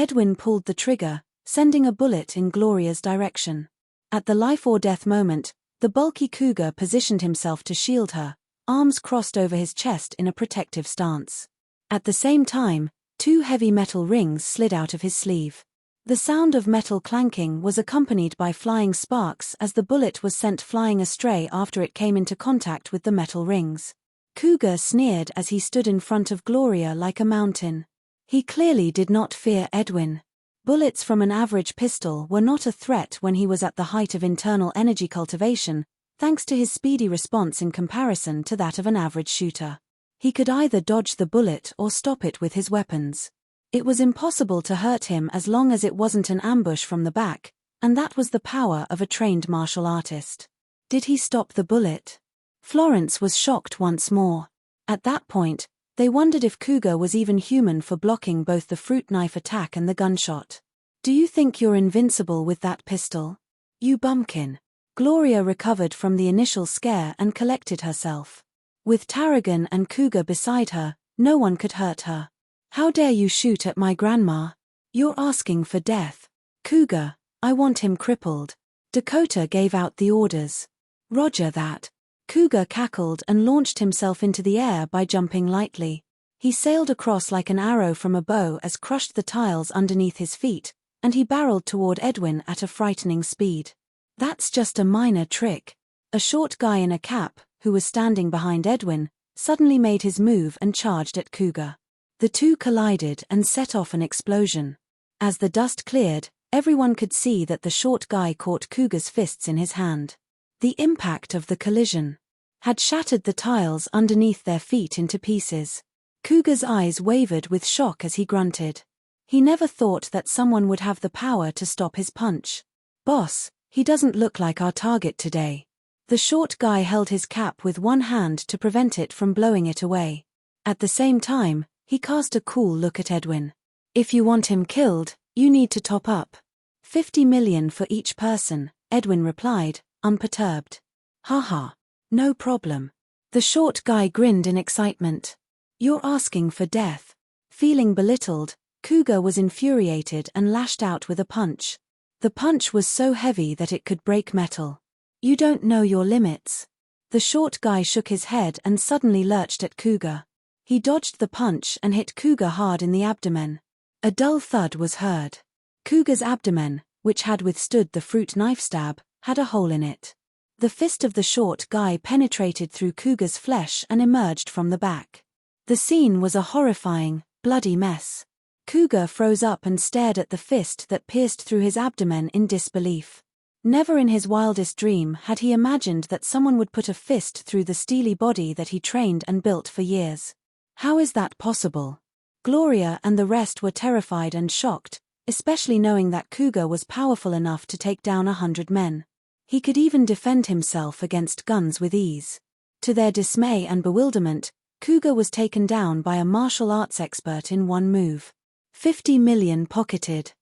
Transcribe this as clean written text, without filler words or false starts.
Edwin pulled the trigger, sending a bullet in Gloria's direction. At the life-or-death moment, the bulky cougar positioned himself to shield her, arms crossed over his chest in a protective stance. At the same time, 2 heavy metal rings slid out of his sleeve. The sound of metal clanking was accompanied by flying sparks as the bullet was sent flying astray after it came into contact with the metal rings. Cougar sneered as he stood in front of Gloria like a mountain. He clearly did not fear Edwin. Bullets from an average pistol were not a threat when he was at the height of internal energy cultivation, thanks to his speedy response in comparison to that of an average shooter. He could either dodge the bullet or stop it with his weapons. It was impossible to hurt him as long as it wasn't an ambush from the back, and that was the power of a trained martial artist. Did he stop the bullet? Florence was shocked once more. At that point, they wondered if Cougar was even human for blocking both the fruit knife attack and the gunshot. "Do you think you're invincible with that pistol? You bumpkin." Gloria recovered from the initial scare and collected herself. With Tarragon and Cougar beside her, no one could hurt her. "How dare you shoot at my grandma? You're asking for death." "Cougar, I want him crippled." Dakota gave out the orders. "Roger that." Cougar cackled and launched himself into the air by jumping lightly. He sailed across like an arrow from a bow as crushed the tiles underneath his feet, and he barreled toward Edwin at a frightening speed. "That's just a minor trick." A short guy in a cap, who was standing behind Edwin, suddenly made his move and charged at Cougar. The two collided and set off an explosion. As the dust cleared, everyone could see that the short guy caught Cougar's fists in his hand. The impact of the collision had shattered the tiles underneath their feet into pieces. Cougar's eyes wavered with shock as he grunted. He never thought that someone would have the power to stop his punch. "Boss, he doesn't look like our target today." The short guy held his cap with one hand to prevent it from blowing it away. At the same time, he cast a cool look at Edwin. "If you want him killed, you need to top up. 50 million for each person," Edwin replied, unperturbed. "Haha. No problem." The short guy grinned in excitement. "You're asking for death." Feeling belittled, Cougar was infuriated and lashed out with a punch. The punch was so heavy that it could break metal. "You don't know your limits." The short guy shook his head and suddenly lurched at Cougar. He dodged the punch and hit Cougar hard in the abdomen. A dull thud was heard. Cougar's abdomen, which had withstood the fruit knife stab, had a hole in it. The fist of the short guy penetrated through Cougar's flesh and emerged from the back. The scene was a horrifying, bloody mess. Cougar froze up and stared at the fist that pierced through his abdomen in disbelief. Never in his wildest dream had he imagined that someone would put a fist through the steely body that he trained and built for years. How is that possible? Gloria and the rest were terrified and shocked, especially knowing that Cougar was powerful enough to take down 100 men. He could even defend himself against guns with ease. To their dismay and bewilderment, Cougar was taken down by a martial arts expert in one move. 50 million pocketed.